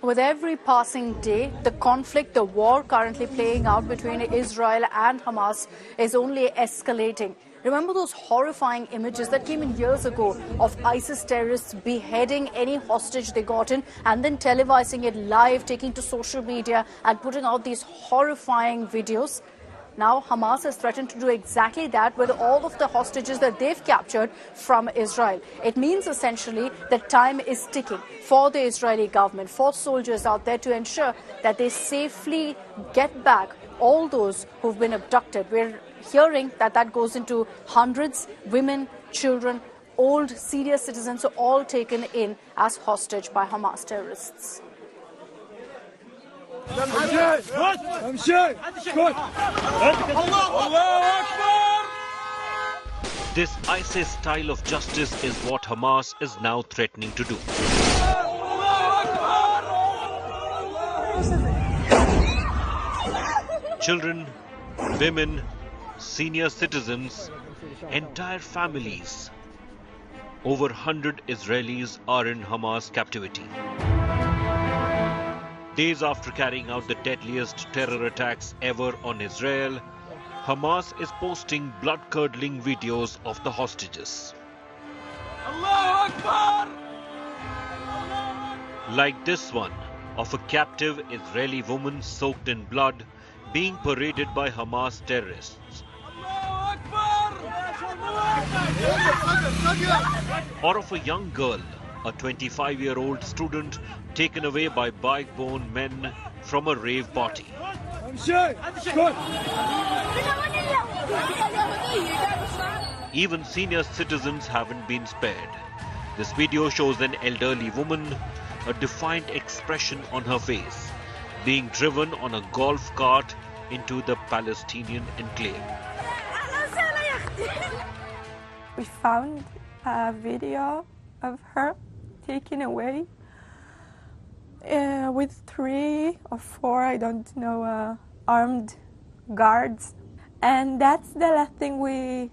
With every passing day, the conflict, the war currently playing out between Israel and Hamas is only escalating. Remember those horrifying images that came in years ago of ISIS terrorists beheading any hostage they got in and then televising it live, taking to social media and putting out these horrifying videos? Now, Hamas has threatened to do exactly that with all of the hostages that they've captured from Israel. It means essentially that time is ticking for the Israeli government, for soldiers out there to ensure that they safely get back all those who've been abducted. We're hearing that that goes into hundreds, women, children, old, senior citizens are all taken in as hostage by Hamas terrorists. This ISIS style of justice is what Hamas is now threatening to do. Children, women, senior citizens, entire families. Over 100 Israelis are in Hamas captivity. Days after carrying out the deadliest terror attacks ever on Israel, Hamas is posting blood-curdling videos of the hostages. Allahu Akbar! Like this one of a captive Israeli woman soaked in blood being paraded by Hamas terrorists. Or of a young girl, a 25-year-old student taken away by bike-borne men from a rave party. Even senior citizens haven't been spared. This video shows an elderly woman, a defiant expression on her face, being driven on a golf cart into the Palestinian enclave. We found a video of her taken away with 3 or 4, I don't know, armed guards. And that's the last thing we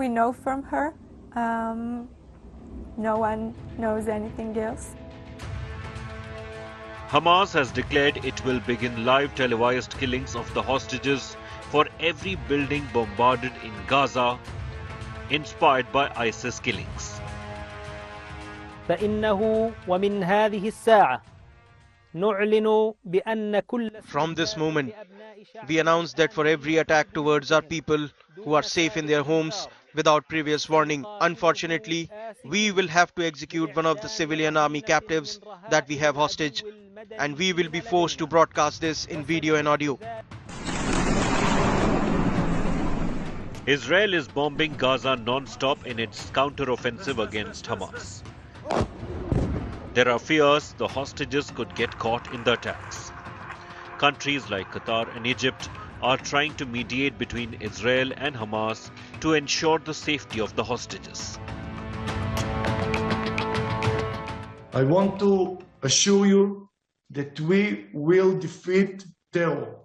know from her. No one knows anything else. Hamas has declared it will begin live televised killings of the hostages for every building bombarded in Gaza, inspired by ISIS killings. فإنه ومن هذه الساعة نعلن بأن كل. From this moment, we announce that for every attack towards our people who are safe in their homes without previous warning, unfortunately, we will have to execute one of the civilian army captives that we have hostage, and we will be forced to broadcast this in video and audio. Israel is bombing Gaza non-stop in its counter-offensive against Hamas. There are fears the hostages could get caught in the attacks. Countries like Qatar and Egypt are trying to mediate between Israel and Hamas to ensure the safety of the hostages. I want to assure you that we will defeat terror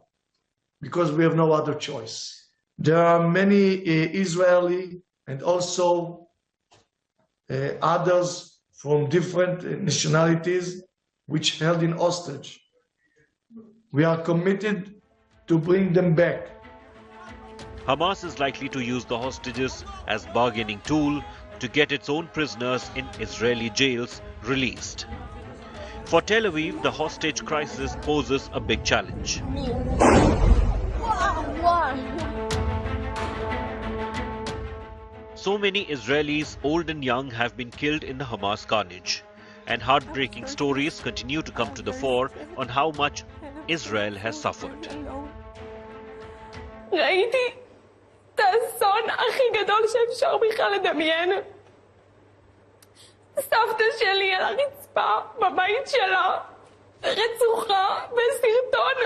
because we have no other choice. There are many Israeli and also others from different nationalities which held in hostage. We are committed to bring them back. Hamas is likely to use the hostages as bargaining tool to get its own prisoners in Israeli jails released. For Tel Aviv, the hostage crisis poses a big challenge. So many Israelis, old and young, have been killed in the Hamas carnage, and heartbreaking stories continue to come to the fore on how much Israel has suffered. ראיתי את האסון הכי גדול שאפשר בכלל לדמיין. סבתא שלי על הרצפה בבית שלה, רצוחה בסרטון.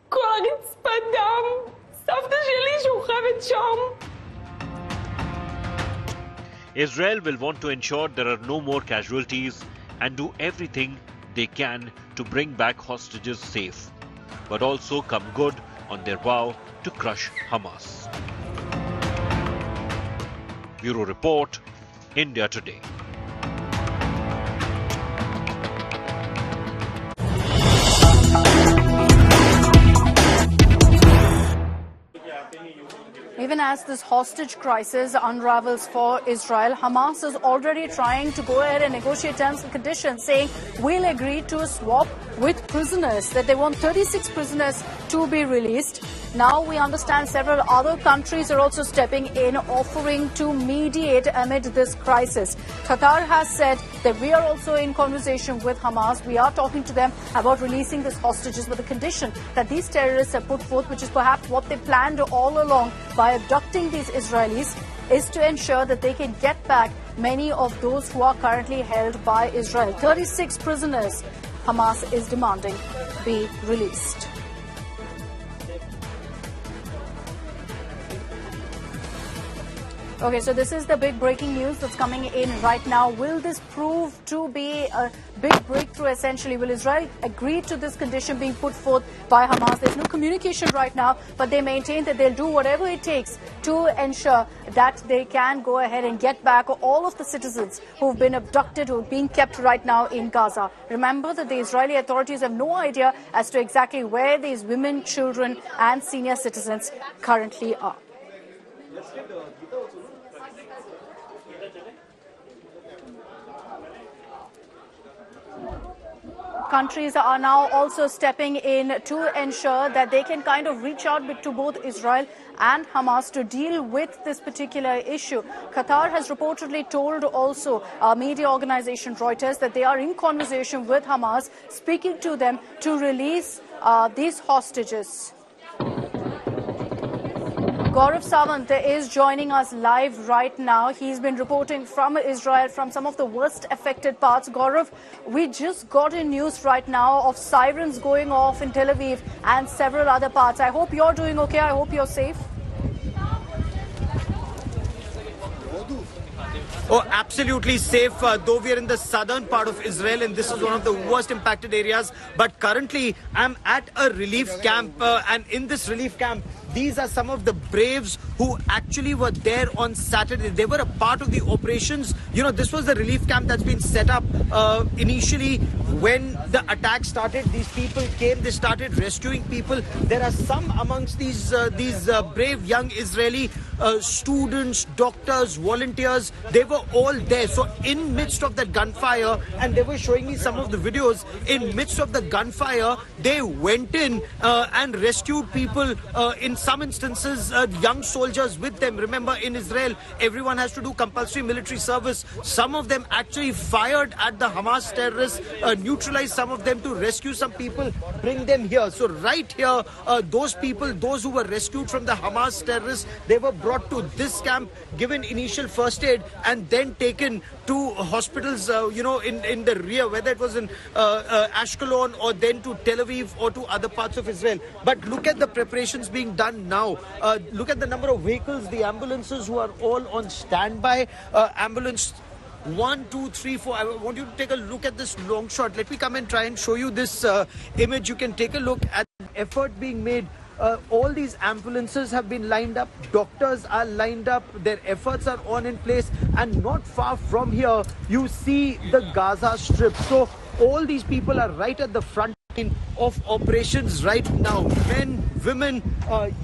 כל הרצפה דם. סבתא שלי שוכבת שם. Israel will want to ensure there are no more casualties and do everything they can to bring back hostages safe, but also come good on their vow to crush Hamas. Bureau Report, India Today. as this hostage crisis unravels for Israel, Hamas is already trying to go ahead and negotiate terms and conditions, saying we'll agree to a swap with prisoners, that they want 36 prisoners to be released. Now we understand several other countries are also stepping in, offering to mediate amid this crisis. Qatar has said that we are also in conversation with Hamas. We are talking to them about releasing these hostages with the condition that these terrorists have put forth, which is perhaps what they planned all along by abducting these Israelis, is to ensure that they can get back many of those who are currently held by Israel. 36 prisoners Hamas is demanding be released. Okay, so this is the big breaking news that's coming in right now. Will this prove to be a big breakthrough, essentially? Will Israel agree to this condition being put forth by Hamas? There's no communication right now, but they maintain that they'll do whatever it takes to ensure that they can go ahead and get back all of the citizens who've been abducted, who are being kept right now in Gaza. Remember that the Israeli authorities have no idea as to exactly where these women, children, and senior citizens currently are. Countries are now also stepping in to ensure that they can kind of reach out to both Israel and Hamas to deal with this particular issue. Qatar has reportedly told also media organization Reuters that they are in conversation with Hamas, speaking to them to release these hostages. Gaurav Sawant is joining us live right now. He's been reporting from Israel, from some of the worst affected parts. Gaurav, we just got in news right now of sirens going off in Tel Aviv and several other parts. I hope you're doing okay. I hope you're safe. Oh, absolutely safe, though we are in the southern part of Israel and this is one of the worst impacted areas. But currently, I'm at a relief camp and in this relief camp, these are some of the braves who actually were there on Saturday. They were a part of the operations. You know, this was the relief camp that's been set up initially when the attack started. These people came, they started rescuing people. There are some amongst these brave young Israeli students, doctors, volunteers. They were all there. So in midst of that gunfire, and they were showing me some of the videos, in midst of the gunfire, they went in and rescued people. In some instances, young soldiers with them. Remember, in Israel, everyone has to do compulsory military service. Some of them actually fired at the Hamas terrorists, neutralized some of them to rescue some people, bring them here. So right here, those people, those who were rescued from the Hamas terrorists, they were brought to this camp, given initial first aid, and then taken to hospitals, you know, in the rear, whether it was in Ashkelon or then to Tel Aviv or to other parts of Israel. But look at the preparations being done now. Look at the number of vehicles, the ambulances who are all on standby. Ambulance 1, 2, 3, 4. I want you to take a look at this long shot. Let me come and try and show you this image. You can take a look at the effort being made. All these ambulances have been lined up, doctors are lined up, their efforts are on in place, and not far from here you see the Gaza Strip. So all these people are right at the front line of operations right now. Men, women,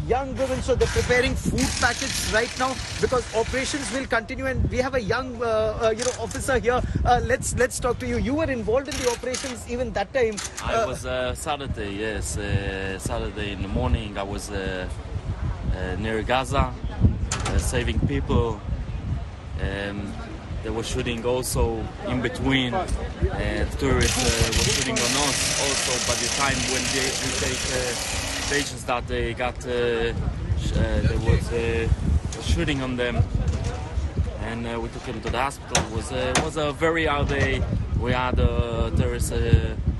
young women, so they're preparing food packets right now because operations will continue. And we have a young officer here. Let's talk to you. You were involved in the operations even that time. I was Saturday, yes, Saturday in the morning. I was near Gaza, saving people. They were shooting also in between. Tourists were shooting on us also. By the time when we take patients that they got, there was shooting on them, and we took them to the hospital. It was a very hard day. We had a terrorist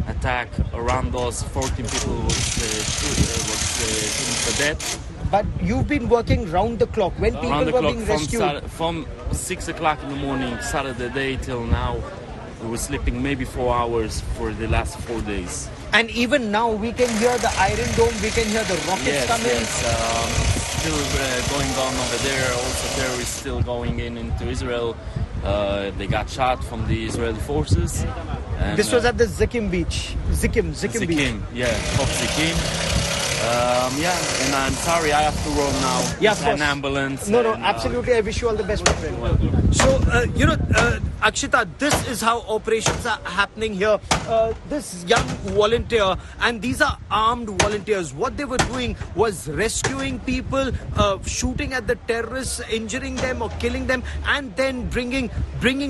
attack around us. 14 people was shooting to death. But you've been working round the clock when people were being rescued. From 6 o'clock in the morning, Saturday day till now, we were sleeping maybe 4 hours for the last 4 days. And even now, we can hear the Iron Dome, we can hear the rockets coming. Yes, still going on over there. Also, terrorists still going into Israel. They got shot from the Israeli forces. And, this was at the Zikim beach. Zikim beach. Yeah, Zikim. Yeah, and I'm sorry I have to run now. Yeah, of course. An ambulance. No, and, absolutely. I wish you all the best, my friend. So, Akshita, this is how operations are happening here. This young volunteer, and these are armed volunteers. What they were doing was rescuing people, shooting at the terrorists, injuring them or killing them, and then bringing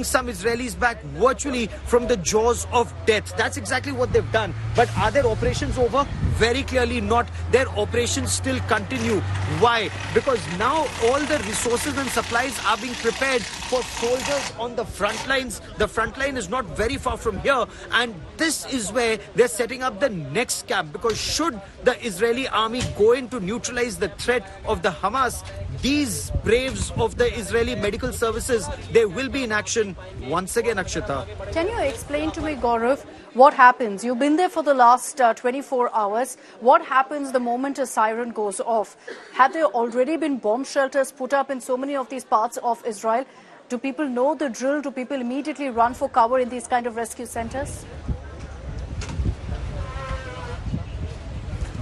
some Israelis back virtually from the jaws of death. That's exactly what they've done. But are their operations over? Very clearly not. Their operations still continue. Why? Because now all the resources and supplies are being prepared for soldiers on the front lines. The front line is not very far from here, and this is where they're setting up the next camp, because should the Israeli army go in to neutralize the threat of the Hamas, these braves of the Israeli medical services, they will be in action once again, Akshita. Can you explain to me, Gaurav, what happens? You've been there for the last 24 hours. What happens the moment a siren goes off? Have there already been bomb shelters put up in so many of these parts of Israel? Do people know the drill? Do people immediately run for cover in these kind of rescue centers?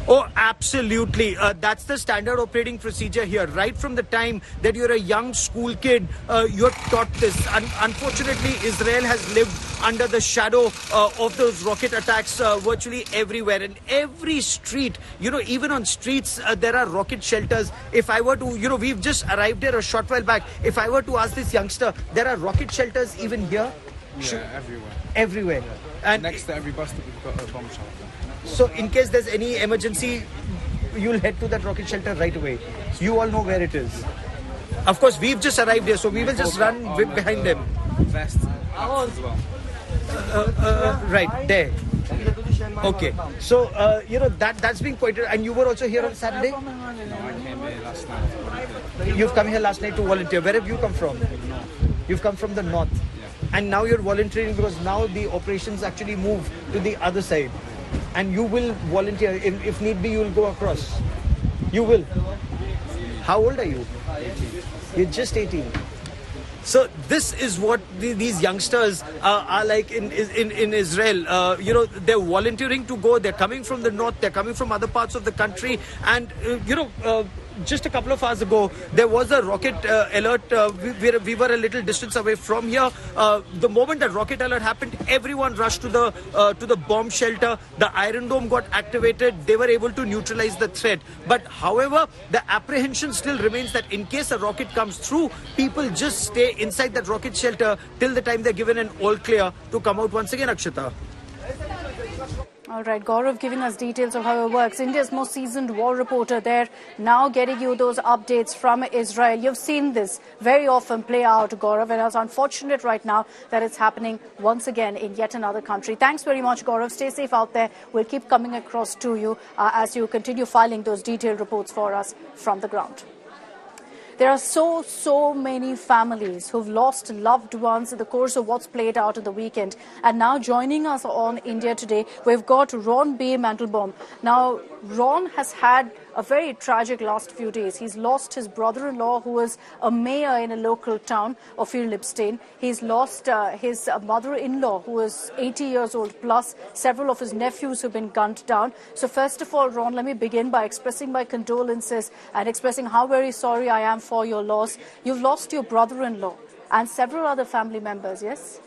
Oh, absolutely. That's the standard operating procedure here. Right from the time that you're a young school kid, you're taught this. Unfortunately, Israel has lived under the shadow of those rocket attacks virtually everywhere. In every street, even on streets, there are rocket shelters. If I were to, we've just arrived here a short while back. If I were to ask this youngster, there are rocket shelters even here? Yeah, everywhere. Everywhere. And next to every bus stop, we've got a bomb shelter. So in case there's any emergency, you'll head to that rocket shelter right away. So you all know where it is. Of course, we've just arrived here, so we will just run behind them. Vest as well. Right, there. Okay. So, that's being pointed. And you were also here on Saturday? No, I came here last night. You've come here last night to volunteer. Where have you come from? You've come from the north. Yeah. And now you're volunteering because now the operations actually move to the other side. And you will volunteer. If need be, you will go across. You will. How old are you? 18. You're just 18. So this is what these youngsters are like in Israel. They're volunteering to go. They're coming from the north. They're coming from other parts of the country. And, just a couple of hours ago, there was a rocket alert. We were a little distance away from here. The moment that rocket alert happened, everyone rushed to the bomb shelter. The Iron Dome got activated. They were able to neutralize the threat. But however, the apprehension still remains that in case a rocket comes through, people just stay inside that rocket shelter till the time they're given an all clear to come out once again, Akshita. All right, Gaurav giving us details of how it works. India's most seasoned war reporter there, now getting you those updates from Israel. You've seen this very often play out, Gaurav, and it's unfortunate right now that it's happening once again in yet another country. Thanks very much, Gaurav. Stay safe out there. We'll keep coming across to you as you continue filing those detailed reports for us from the ground. There are so many families who've lost loved ones in the course of what's played out in the weekend. And now joining us on India Today, we've got Ron B. Mandelbaum. Now, Ron has had a very tragic last few days. He's lost his brother-in-law, who was a mayor in a local town of Lipstein. He's lost his mother-in-law, who is 80 years old, plus several of his nephews who've been gunned down. So first of all, Ron, let me begin by expressing my condolences and expressing how very sorry I am for your loss. You've lost your brother-in-law and several other family members, yes?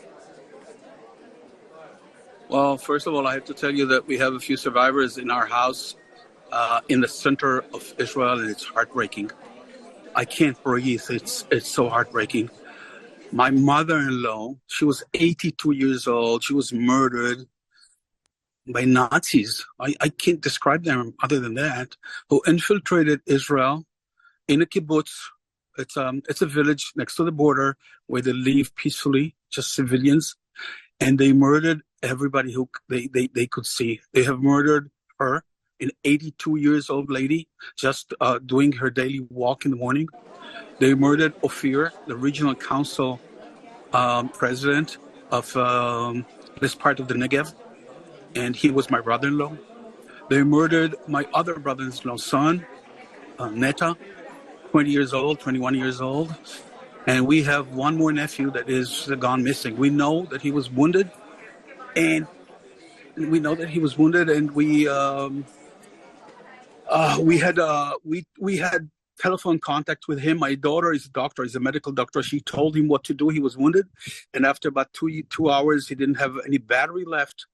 Well, first of all, I have to tell you that we have a few survivors in our house in the center of Israel, and it's heartbreaking. I can't breathe. It's so heartbreaking. My mother-in-law, she was 82 years old. She was murdered by Nazis. I can't describe them other than that, who infiltrated Israel in a kibbutz. It's a village next to the border where they live peacefully, just civilians, and they murdered everybody who they could see. They have murdered her, an 82 years old lady, just doing her daily walk in the morning. They murdered Ophir, the regional council president of this part of the Negev, and he was my brother-in-law. They murdered my other brother-in-law's son, Neta, 20 years old, 21 years old. And we have one more nephew that is gone missing. We know that he was wounded, and we We had telephone contact with him. My daughter is a doctor, is a medical doctor. She told him what to do. He was wounded, and after about two hours, he didn't have any battery left.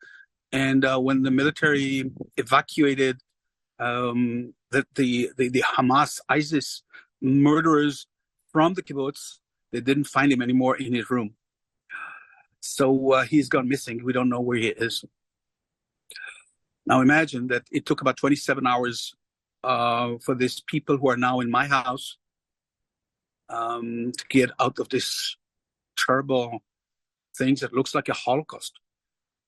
And when the military evacuated the Hamas, ISIS murderers from the kibbutz, they didn't find him anymore in his room. So he's gone missing. We don't know where he is. Now imagine that it took about 27 hours for these people who are now in my house to get out of this terrible things that looks like a Holocaust.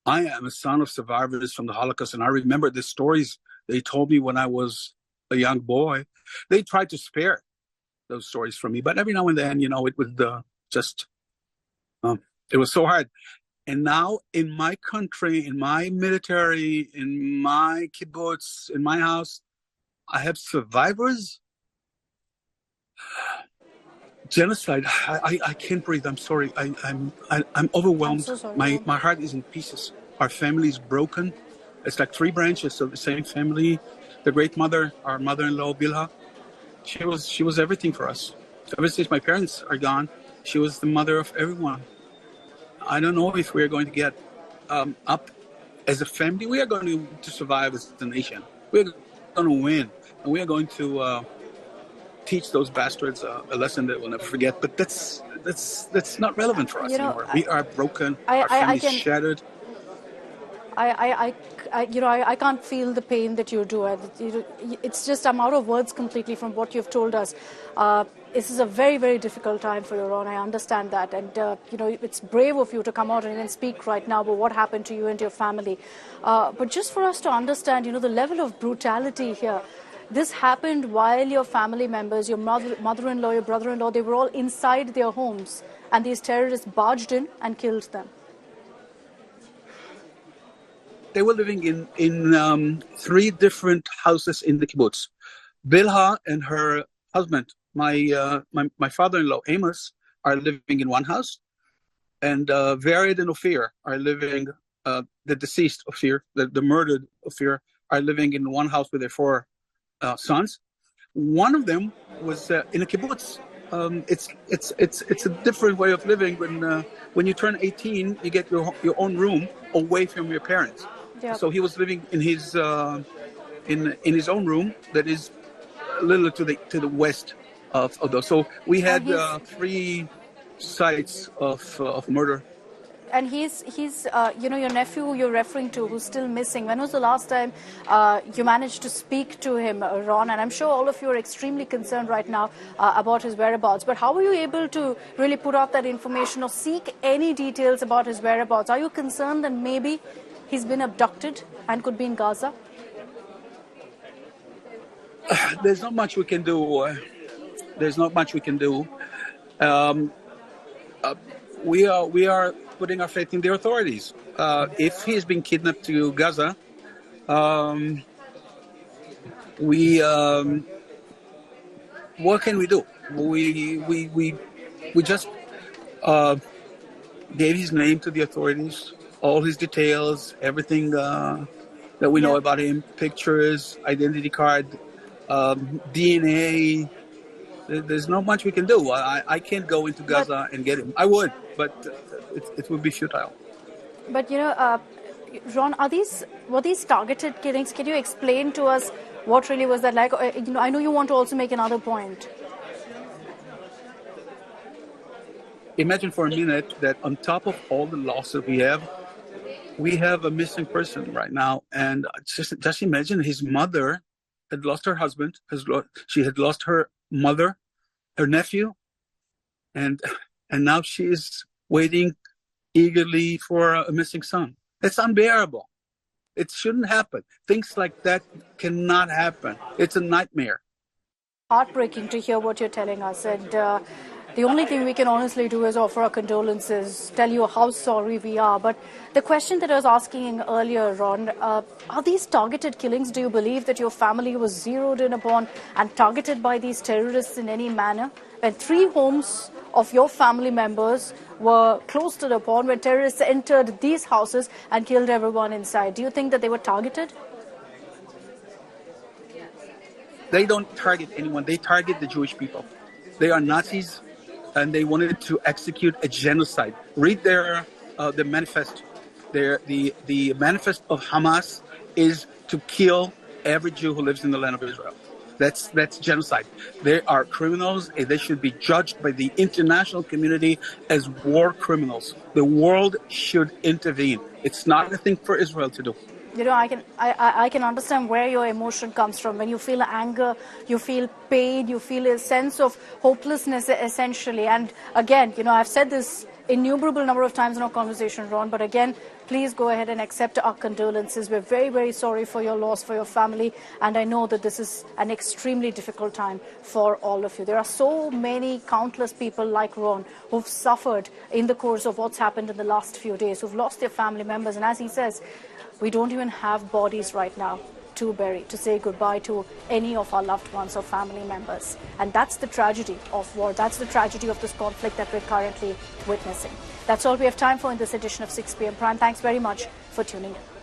I am a son of survivors from the Holocaust, and I remember the stories they told me when I was a young boy. They tried to spare those stories from me, but every now and then, it was it was so hard. And now in my country, in my military, in my kibbutz, in my house, I have survivors. Genocide. I can't breathe. I'm sorry. I'm overwhelmed. I'm so sorry. My heart is in pieces. Our family is broken. It's like three branches of the same family. The great mother, our mother-in-law Bilha, she was everything for us. Ever since my parents are gone, she was the mother of everyone. I don't know if we're going to get up as a family. We are going to survive as a nation. We're going to win, and we are going to teach those bastards a lesson that we'll never forget. But that's not relevant for us anymore. We are broken. Our family's shattered. I can't feel the pain that you do. It's just I'm out of words completely from what you've told us. This is a very, very difficult time for you, Ron. I understand that. And, it's brave of you to come out and even speak right now about what happened to you and your family. But just for us to understand, the level of brutality here. This happened while your family members, your mother-in-law, your brother-in-law, they were all inside their homes. And these terrorists barged in and killed them. They were living in three different houses in the kibbutz. Bilha and her husband, my father-in-law Amos, are living in one house, and Vered and Ophir are living. The deceased Ophir, the murdered Ophir, are living in one house with their four sons. One of them was in a kibbutz. It's a different way of living. When you turn 18, you get your own room away from your parents. Yep. So he was living in his in his own room that is a little to the west of those. So we had three sites of murder. And he's your nephew you're referring to, who's still missing. When was the last time you managed to speak to him, Ron? And I'm sure all of you are extremely concerned right now about his whereabouts. But how were you able to really put out that information or seek any details about his whereabouts? Are you concerned that maybe he's been abducted and could be in Gaza? There's not much we can do. We are putting our faith in the authorities. If he's been kidnapped to Gaza, what can we do? We just gave his name to the authorities, all his details, everything that we know about him, pictures, identity card, DNA. There's not much we can do. I can't go into Gaza and get him. I would, but it would be futile. But Ron, were these targeted killings? Can you explain to us what really was that like? I know you want to also make another point. Imagine for a minute that on top of all the losses we have a missing person right now, and just imagine his mother had lost her husband, she had lost her mother, her nephew, and now she is waiting eagerly for a missing son. It's unbearable. It shouldn't happen. Things like that cannot happen. It's a nightmare. Heartbreaking to hear what you're telling us, and the only thing we can honestly do is offer our condolences, tell you how sorry we are. But the question that I was asking earlier, Ron, are these targeted killings? Do you believe that your family was zeroed in upon and targeted by these terrorists in any manner? And 3 homes of your family members were closed upon when terrorists entered these houses and killed everyone inside. Do you think that they were targeted? They don't target anyone. They target the Jewish people. They are Nazis, and they wanted to execute a genocide. Read their the manifest. The manifest of Hamas is to kill every Jew who lives in the land of Israel. That's genocide. They are criminals, and they should be judged by the international community as war criminals. The world should intervene. It's not a thing for Israel to do. You know, I can understand where your emotion comes from. When you feel anger, you feel pain, you feel a sense of hopelessness, essentially. And again, you know, I've said this innumerable number of times in our conversation, Ron, but again, please go ahead and accept our condolences. We're very, very sorry for your loss, for your family, and I know that this is an extremely difficult time for all of you. There are so many countless people like Ron who've suffered in the course of what's happened in the last few days, who've lost their family members, and as he says, we don't even have bodies right now to bury, to say goodbye to any of our loved ones or family members. And that's the tragedy of war. That's the tragedy of this conflict that we're currently witnessing. That's all we have time for in this edition of 6 p.m. Prime. Thanks very much for tuning in.